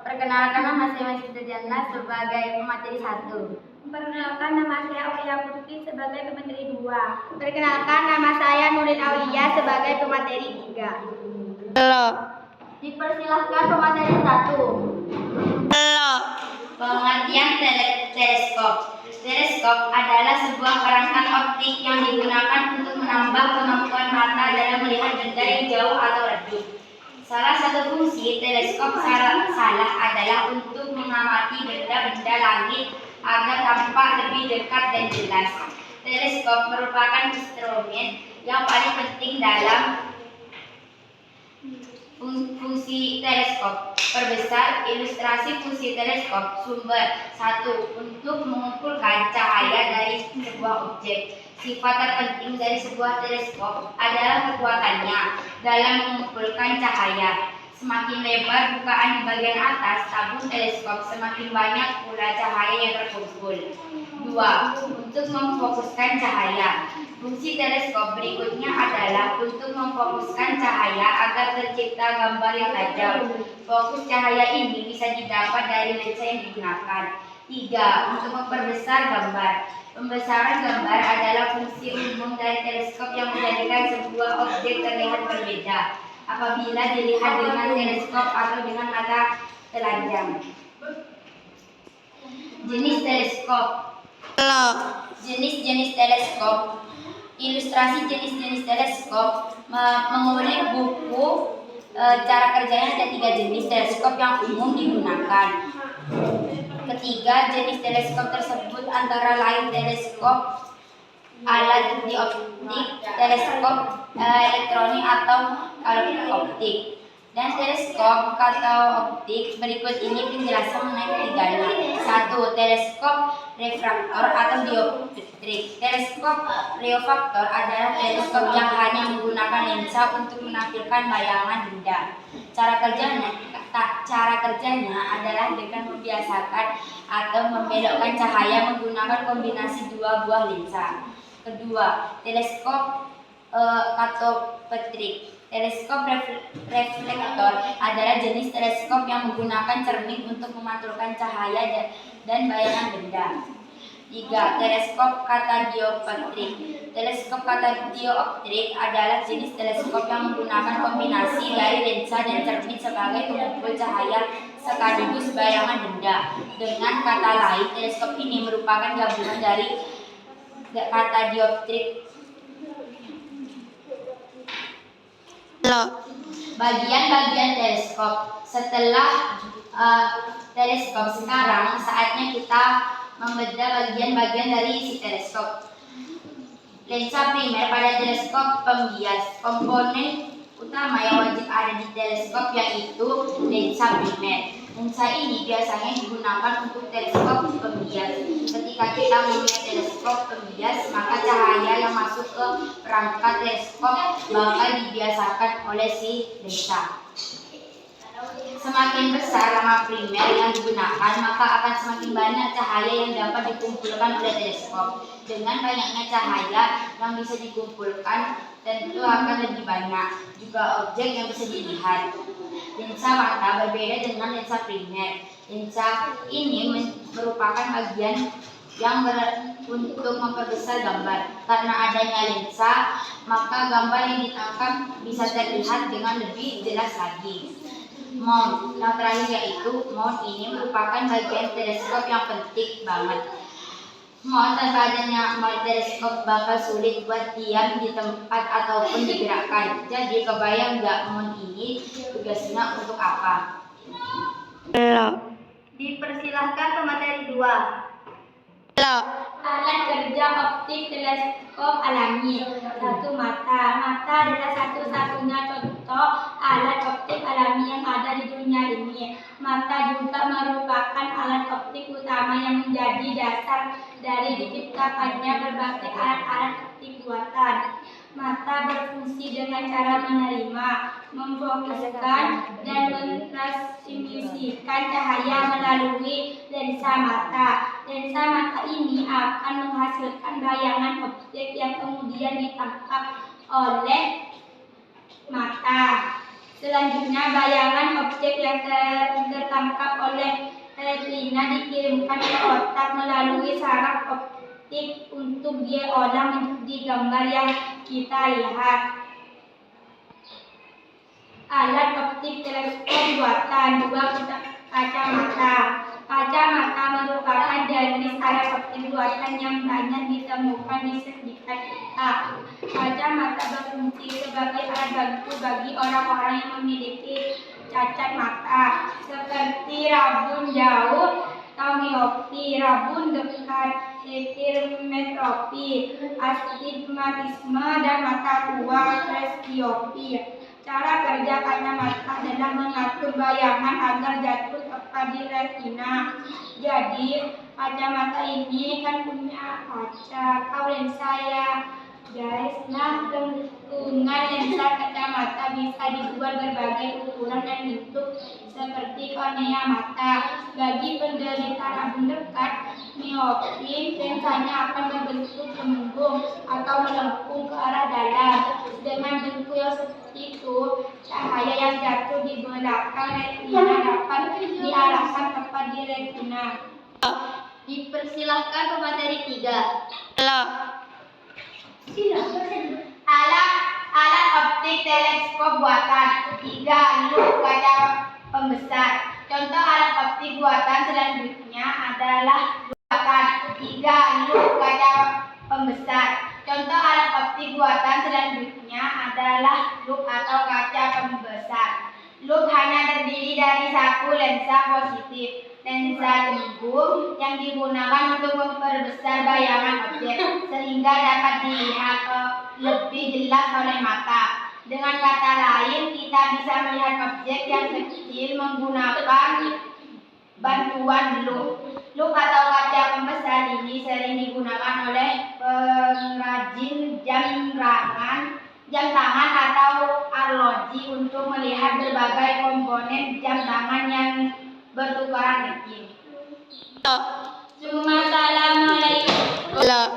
Perkenalkan nama saya Masih Jana sebagai pemateri 1. Perkenalkan nama saya Aulia Putri sebagai pemateri 2. Perkenalkan nama saya Nurin Aulia sebagai pemateri 3. Halo. Dipersilahkan pemateri 1. Halo. Pengertian teleskop. Teleskop adalah sebuah perangkat optik yang digunakan untuk menambah kemampuan mata dalam melihat benda yang jauh atau redup. Salah satu fungsi teleskop salah adalah untuk mengamati benda-benda langit agar tampak lebih dekat dan jelas. Teleskop merupakan instrumen yang paling penting dalam fungsi teleskop. Perbesar ilustrasi fungsi teleskop. Sumber 1. Untuk mengumpulkan cahaya dari sebuah objek. Sifat terpenting dari sebuah teleskop adalah kekuatannya dalam mengumpulkan cahaya. Semakin lebar bukaan di bagian atas tabung teleskop, semakin banyak pula cahaya yang terkumpul. 2. Untuk memfokuskan cahaya. Fungsi teleskop berikutnya adalah untuk memfokuskan cahaya agar tercipta gambar yang tajam. Fokus cahaya ini bisa didapat dari lensa yang digunakan. 3. Untuk memperbesar gambar. Pembesaran gambar adalah fungsi umum dari teleskop yang menjadikan sebuah objek terlihat berbeda apabila dilihat dengan teleskop atau dengan mata telanjang. Jenis teleskop. Halo. Jenis-jenis teleskop. Ilustrasi jenis-jenis teleskop mengulik buku cara kerjanya. Ada 3 jenis teleskop yang umum digunakan. Ketiga, jenis teleskop tersebut antara lain teleskop alat dioptik, teleskop elektronik atau optik, dan teleskop kataoptik. Berikut ini penjelasan mengenai ketiganya. 1. Teleskop refraktor atau dioptrik. Teleskop refraktor adalah teleskop yang hanya menggunakan lensa untuk menampilkan bayangan benda. Cara kerjanya adalah dengan membiasakan atau membelokkan cahaya menggunakan kombinasi 2 buah lensa. Kedua, teleskop kataoptrik. Teleskop reflektor adalah jenis teleskop yang menggunakan cermin untuk memantulkan cahaya dan bayangan benda. 3. Teleskop katadioptrik. Teleskop katadioptrik adalah jenis teleskop yang menggunakan kombinasi dari lensa dan cermin sebagai pengumpul cahaya sekaligus bayangan benda. Dengan kata lain, teleskop ini merupakan gabungan dari katadioptrik. Halo. Bagian-bagian teleskop. Setelah teleskop, sekarang saatnya kita membedah bagian-bagian dari isi teleskop. Lensa primer pada teleskop pembias. Komponen utama yang wajib ada di teleskop yaitu lensa primer. Lensa ini biasanya digunakan untuk teleskop pembias. Ketika kita melihat teleskop pembias, maka cahaya yang masuk ke perangkat teleskop bakal dibiasakan oleh si lensa. Semakin besar lama primer yang digunakan, maka akan semakin banyak cahaya yang dapat dikumpulkan oleh teleskop. Dengan banyaknya cahaya yang bisa dikumpulkan, tentu akan lebih banyak juga objek yang bisa dilihat. Lensa mata berbeda dengan lensa primer. Lensa ini merupakan bagian yang untuk memperbesar gambar. Karena adanya lensa, maka gambar yang ditangkap bisa terlihat dengan lebih jelas lagi. Mount yang terakhir yaitu mount ini merupakan bagian teleskop yang penting banget. Mount tanpa adanya mount teleskop bakal sulit buat diam di tempat ataupun digerakkan. Jadi kebayang nggak mount ini tugasnya untuk apa? Halo. Dipersilahkan pemateri 2. Halo. Alat kerja optik teleskop alami. 1. Mata. Mata adalah satu-satunya contoh alat optik alami yang ada di dunia ini. Mata juga merupakan alat optik utama yang menjadi dasar dari diciptakannya berbagai alat-alat optik buatan. Mata berfungsi dengan cara menerima, memfokuskan, dan mentransmisikan cahaya melalui lensa mata. Lensa mata ini akan menghasilkan bayangan objek yang kemudian ditangkap oleh mata. Selanjutnya, bayangan objek yang tertangkap oleh retina dikirimkan ke otak melalui saraf optik untuk diolah di gambar yang kita lihat. Alat optik teleskop buatan, dua kacamata. Kacamata merupakan jenis alat optik buatan yang banyak ditemukan di sekitar kita. Kacamata berfungsi sebagai alat bantu bagi orang-orang yang memiliki cacat mata, seperti rabun jauh atau miopi, rabun dekat, hipermetropi, astigmatisme, dan mata tua, presbiopi. Cara kerja kacamata adalah mengatur bayangan agar jatuh tepat di retina. Jadi, kacamata ini kan punya kaca atau lensa ya, guys. Nah, gantungan lensa kacamata bisa dibuat berbagai ukuran dan bentuk seperti kornea mata. Bagi penderita rabun dekat, miopi, lensanya akan berbentuk cembung atau melengkung ke arah dalam. Dengan bentuk yang seperti itu, cahaya yang jatuh di belakang retina dapat diarahkan tepat di retina. Dipersilahkan ke materi 3. Belok. Alat optik teleskop buatan. 3. Lup kaca pembesar. Contoh alat optik buatan selanjutnya adalah buatan. 3. Lup kaca pembesar. Contoh alat optik buatan selanjutnya adalah lup atau kaca pembesar. Lup hanya terdiri dari satu lensa positif, lensa cembung yang digunakan untuk memperbesar bayangan objek sehingga dapat dilihat lebih jelas oleh mata. Dengan kata lain, kita bisa melihat objek yang kecil menggunakan bantuan lup. Lup atau kaca pembesar ini sering digunakan oleh pengrajin jam tangan atau arloji untuk melihat berbagai komponen jam tangan yang bertukaran kecil. Belok. Assalamualaikum. Belok.